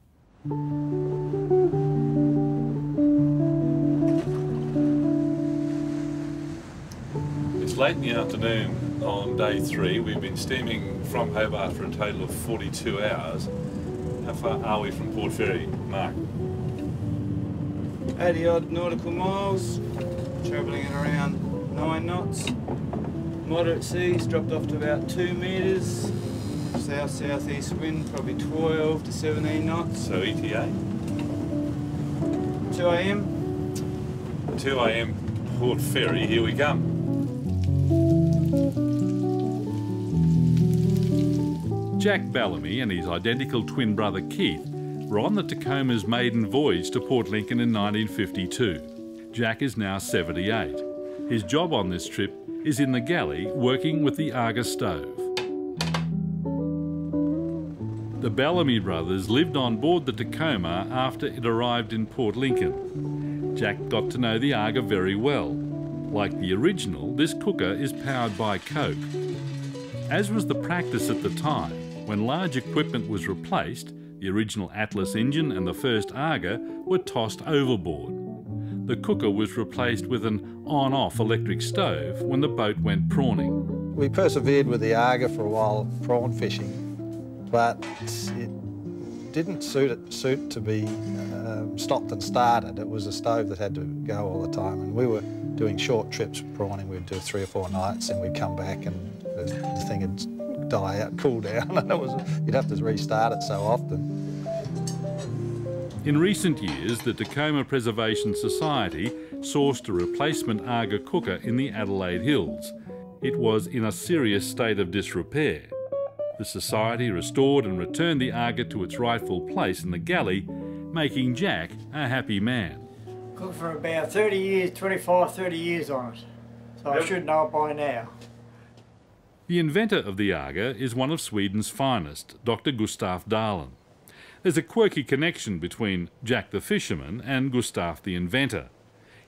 It's late in the afternoon on day 3. We've been steaming from Hobart for a total of 42 hours. How far are we from Port Fairy, Mark? 80 odd nautical miles, travelling at around 9 knots. Moderate seas dropped off to about 2 metres. South-southeast wind, probably 12 to 17 knots. So ETA? 2 a.m. 2 a.m. Port Fairy, here we come. Jack Bellamy and his identical twin brother Keith were on the Tacoma's maiden voyage to Port Lincoln in 1952. Jack is now 78. His job on this trip is in the galley working with the Argus stove. The Bellamy brothers lived on board the Tacoma after it arrived in Port Lincoln. Jack got to know the Argus very well. Like the original, this cooker is powered by coke. As was the practice at the time, When large equipment was replaced, the original Atlas engine and the first Aga were tossed overboard. The cooker was replaced with an on-off electric stove when the boat went prawning. We persevered with the Aga for a while, prawn fishing, but it didn't suit to be stopped and started. It was a stove that had to go all the time, and we were doing short trips prawning. We'd do 3 or 4 nights, and we'd come back, and the thing would die out, cool down, and you'd have to restart it so often. In recent years, the Tacoma Preservation Society sourced a replacement Aga cooker in the Adelaide Hills. It was in a serious state of disrepair. The Society restored and returned the Aga to its rightful place in the galley, making Jack a happy man. Cooked for about 30 years, 25, 30 years on it, so I should know by now. The inventor of the Aga is one of Sweden's finest, Dr. Gustaf Dahlen. There's a quirky connection between Jack the fisherman and Gustaf the inventor.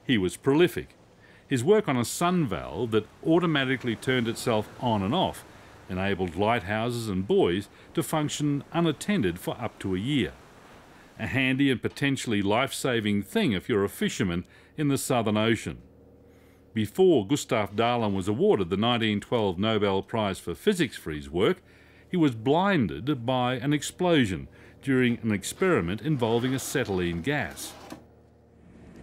He was prolific. His work on a sun valve that automatically turned itself on and off enabled lighthouses and buoys to function unattended for up to a year. A handy and potentially life-saving thing if you're a fisherman in the Southern Ocean. Before Gustaf Dahlen was awarded the 1912 Nobel Prize for Physics for his work, he was blinded by an explosion during an experiment involving acetylene gas.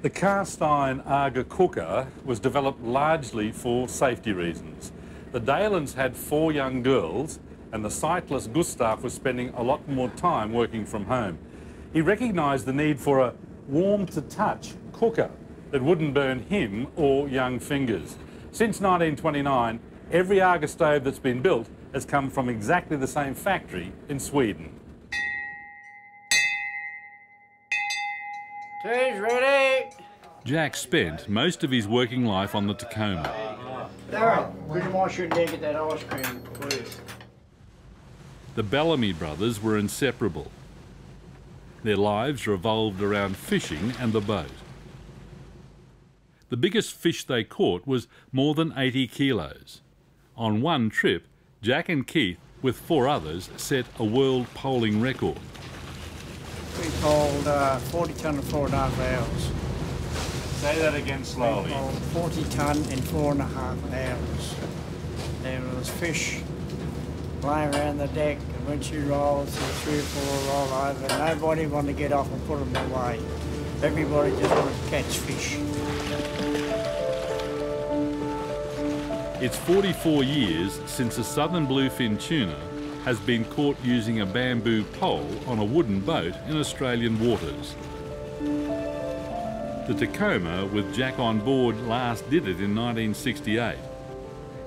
The cast iron Aga cooker was developed largely for safety reasons. The Dahlens had 4 young girls, and the sightless Gustaf was spending a lot more time working from home. He recognised the need for a warm-to-touch cooker that wouldn't burn him or young fingers. Since 1929, every Aga stove that's been built has come from exactly the same factory in Sweden. Tea's ready. Jack spent most of his working life on the Tacoma. Darren, would you mind shooting down and get that ice cream, please? The Bellamy brothers were inseparable. Their lives revolved around fishing and the boat. The biggest fish they caught was more than 80 kilos. On one trip, Jack and Keith, with 4 others, set a world poling record. We poled 40 tonne in 4.5 hours. Say that again slowly. We poled 40 tonne in 4.5 hours. There was fish lying around the deck, and when she rolled, 3 or 4 roll over. Nobody wanted to get off and put them away. Everybody just wanted to catch fish. It's 44 years since a southern bluefin tuna has been caught using a bamboo pole on a wooden boat in Australian waters. The Tacoma, with Jack on board, last did it in 1968. It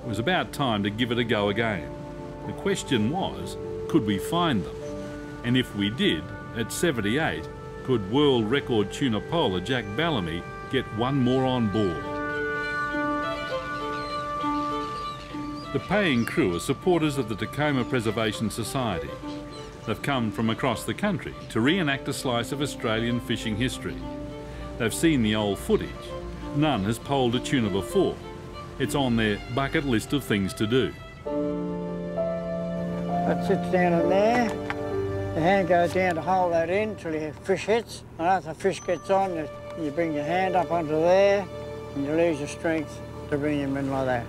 was about time to give it a go again. The question was, could we find them? And if we did, at 78, could world record tuna poler Jack Bellamy get one more on board? The paying crew are supporters of the Tacoma Preservation Society. They've come from across the country to reenact a slice of Australian fishing history. They've seen the old footage. None has poled a tuna before. It's on their bucket list of things to do. That sits down in there. The hand goes down to hold that in until the fish hits. And after the fish gets on, you bring your hand up onto there and you lose your strength to bring him in like that.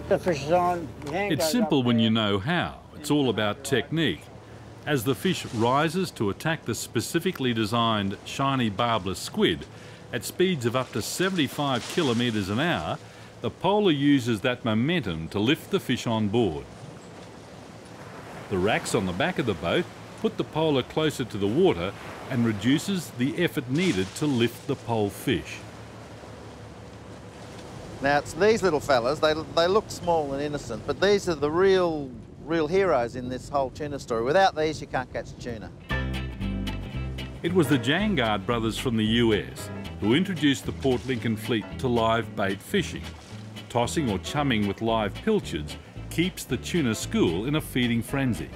The fish is on, your hand It's goes simple up when there. you know how. It's all about technique. As the fish rises to attack the specifically designed shiny barbless squid at speeds of up to 75 kilometres an hour, the poler uses that momentum to lift the fish on board. The racks on the back of the boat put the poler closer to the water and reduces the effort needed to lift the pole fish. Now, it's these little fellas, they look small and innocent, but these are the real heroes in this whole tuna story. Without these, you can't catch tuna. It was the Jangard brothers from the US who introduced the Port Lincoln fleet to live bait fishing. Tossing or chumming with live pilchards keeps the tuna school in a feeding frenzy.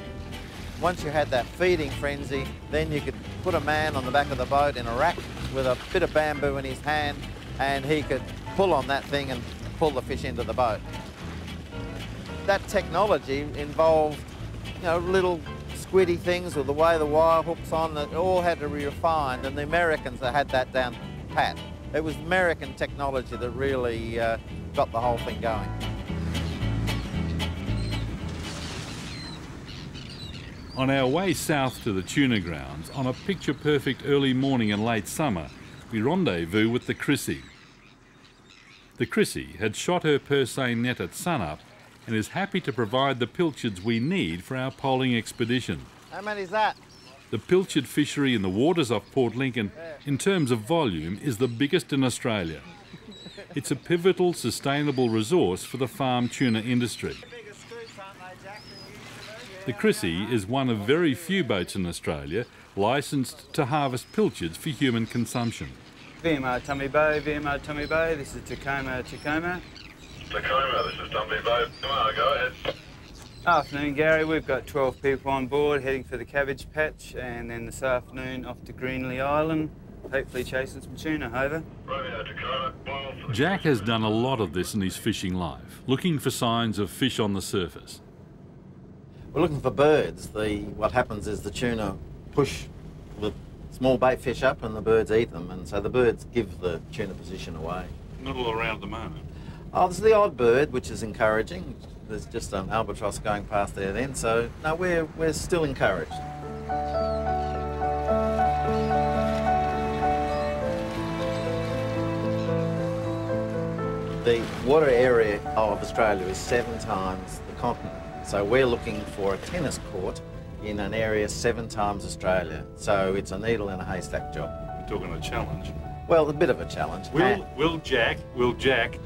Once you had that feeding frenzy, then you could put a man on the back of the boat in a rack with a bit of bamboo in his hand, and he could pull on that thing and pull the fish into the boat. That technology involved you know, little squiddy things or the way the wire hooks on, that all had to be refined, and the Americans had that down pat. It was American technology that really got the whole thing going. On our way south to the tuna grounds, on a picture-perfect early morning and late summer, we rendezvous with the Chrissy. The Chrissy had shot her purse seine net at sunup and is happy to provide the pilchards we need for our poling expedition. How many is that? The pilchard fishery in the waters off Port Lincoln, in terms of volume, is the biggest in Australia. It's a pivotal, sustainable resource for the farm tuna industry. The Chrissy is one of very few boats in Australia licensed to harvest pilchards for human consumption. VMR Tumby Bay, VMR Tumby Bay, this is Tacoma. Tacoma, this is Tumby Bay. Come on, go ahead. Afternoon, Gary. We've got 12 people on board heading for the cabbage patch, and then this afternoon off to Greenlee Island, hopefully chasing some tuna. Over. Jack has done a lot of this in his fishing life, looking for signs of fish on the surface. We're looking for birds. What happens is the tuna push the small bait fish up and the birds eat them, and so the birds give the tuna position away. Not all around at the moment. Oh, there's the odd bird, which is encouraging. There's just an albatross going past there then, so no, we're still encouraged. The water area of Australia is 7 times the continent, so we're looking for a tennis court in an area 7 times Australia. So it's a needle in a haystack job. You're talking a challenge. Well, a bit of a challenge. Will Jack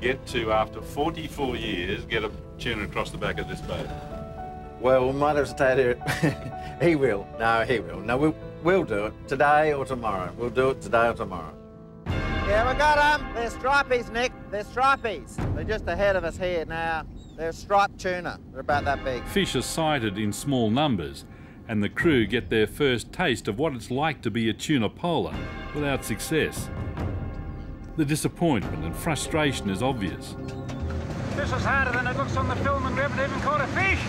get to, after 44 years, get a tuna across the back of this boat? Well, we might have to stay there. He will. No, he will. No, we'll do it today or tomorrow. We'll do it today or tomorrow. Yeah, we got them. They're stripies, Nick. They're stripies. They're just ahead of us here now. They're striped tuna. They're about that big. Fish are sighted in small numbers, and the crew get their first taste of what it's like to be a tuna poler without success. The disappointment and frustration is obvious. This is harder than it looks on the film, and we haven't even caught a fish.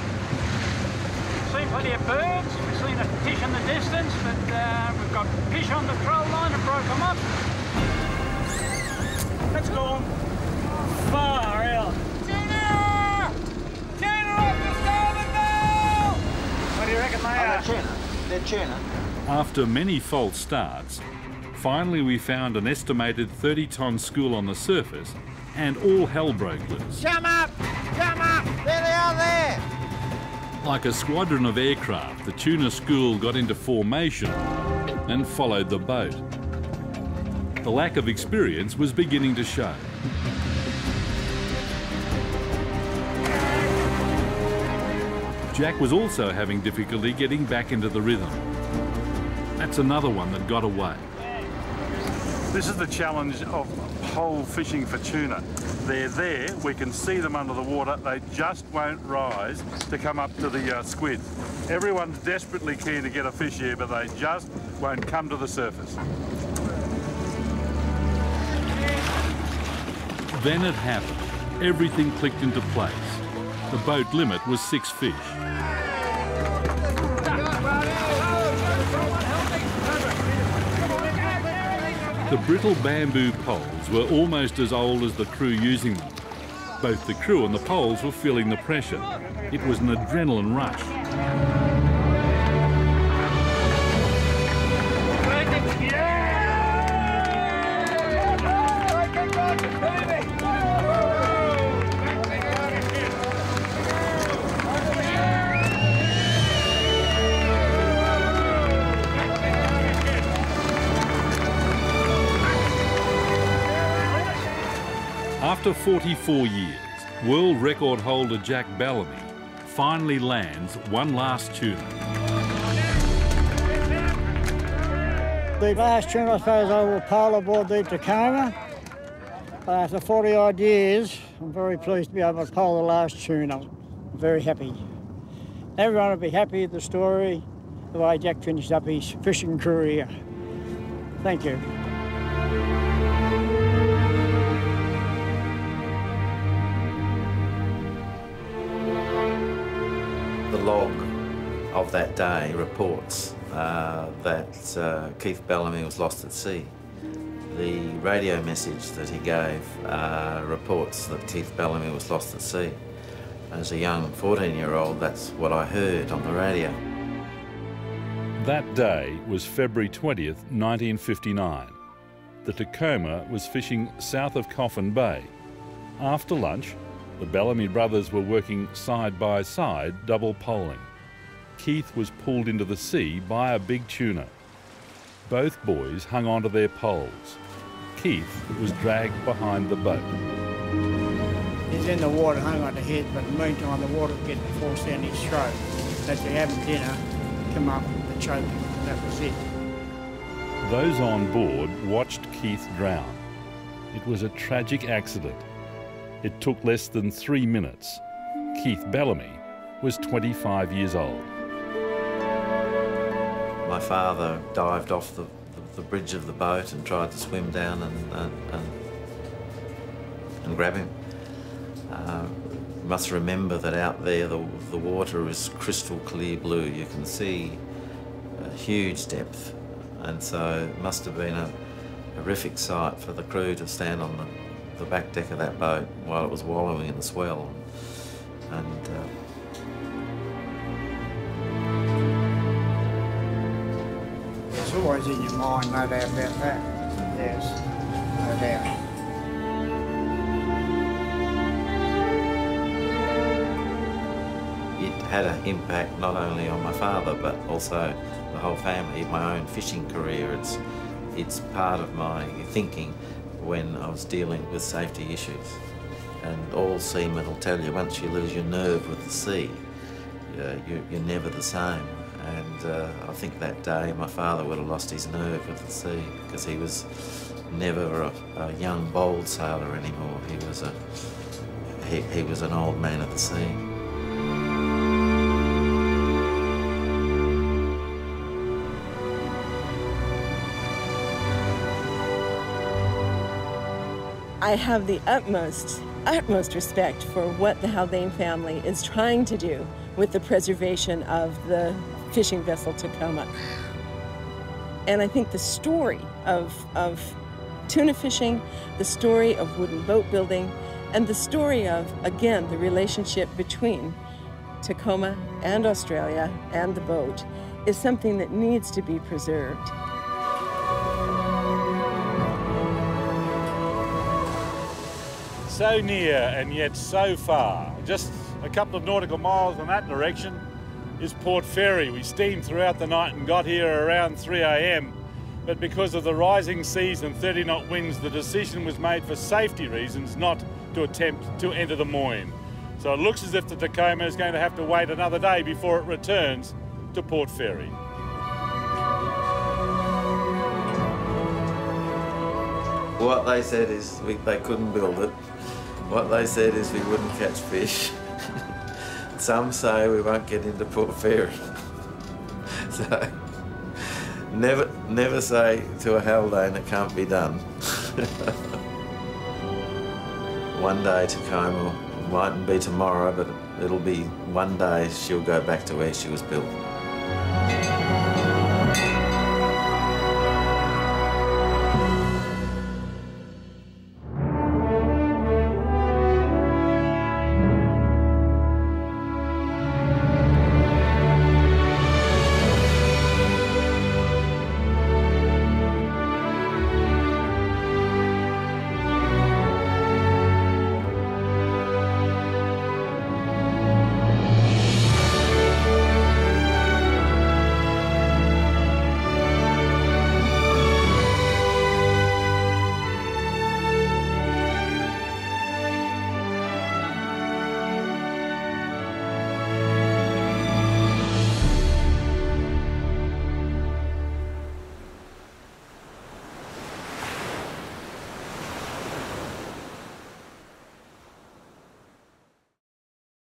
We've seen plenty of birds, we've seen a fish in the distance, but we've got fish on the troll line and broke them up. Let's go far out. Tuna! Tuna off the starboard bow! What do you reckon they are? They're tuna. After many false starts, finally we found an estimated 30-ton school on the surface, and all hell broke loose. Come up! Come up! There they are there! Like a squadron of aircraft, the tuna school got into formation and followed the boat. The lack of experience was beginning to show. Jack was also having difficulty getting back into the rhythm. That's another one that got away. This is the challenge of pole fishing for tuna. They're there, we can see them under the water, they just won't rise to come up to the squid. Everyone's desperately keen to get a fish here, but they just won't come to the surface. Then it happened. Everything clicked into place. The boat limit was 6 fish. The brittle bamboo poles were almost as old as the crew using them. Both the crew and the poles were feeling the pressure. It was an adrenaline rush. After 44 years, world record holder Jack Bellamy finally lands one last tuna. The last tuna I suppose I will pole aboard the Tacoma. After 40 odd years, I'm very pleased to be able to pole the last tuna. I'm very happy. Everyone will be happy with the story, the way Jack finished up his fishing career. Thank you. The log of that day reports that Keith Bellamy was lost at sea. The radio message that he gave reports that Keith Bellamy was lost at sea. As a young 14-year-old, that's what I heard on the radio. That day was February 20th, 1959. The Tacoma was fishing south of Coffin Bay. After lunch, the Bellamy brothers were working side by side, double poling. Keith was pulled into the sea by a big tuna. Both boys hung onto their poles. Keith was dragged behind the boat. He's in the water, hung on the head, but in the meantime the water was getting forced down his throat. As they're having dinner, come up and choke him, and that was it. Those on board watched Keith drown. It was a tragic accident. It took less than 3 minutes. Keith Bellamy was 25 years old. My father dived off the bridge of the boat and tried to swim down and grab him. You must remember that out there the water is crystal clear blue. You can see a huge depth, and so it must have been a horrific sight for the crew to stand on the back deck of that boat while it was wallowing in the swell. And it's always in your mind, no doubt about that. Yes, no doubt. it had an impact not only on my father but also the whole family, my own fishing career. It's part of my thinking when I was dealing with safety issues. And all seamen will tell you, once you lose your nerve with the sea, you're never the same. And I think that day my father would have lost his nerve with the sea because he was never a young, bold sailor anymore. He was an old man of the sea. I have the utmost respect for what the Haldane family is trying to do with the preservation of the fishing vessel Tacoma. And I think the story of tuna fishing, the story of wooden boat building, and the story of, again, the relationship between Tacoma and Australia and the boat is something that needs to be preserved. So near and yet so far. Just a couple of nautical miles in that direction is Port Fairy. We steamed throughout the night and got here around 3 a.m. But because of the rising seas and 30-knot winds, the decision was made for safety reasons not to attempt to enter the Moyne. So it looks as if the Tacoma is going to have to wait another day before it returns to Port Fairy. What they said is they couldn't build it. What they said is we wouldn't catch fish. Some say we won't get into Port Fairy. So never say to a Haldane it can't be done. One day Tacoma mightn't be tomorrow, but it'll be one day she'll go back to where she was built.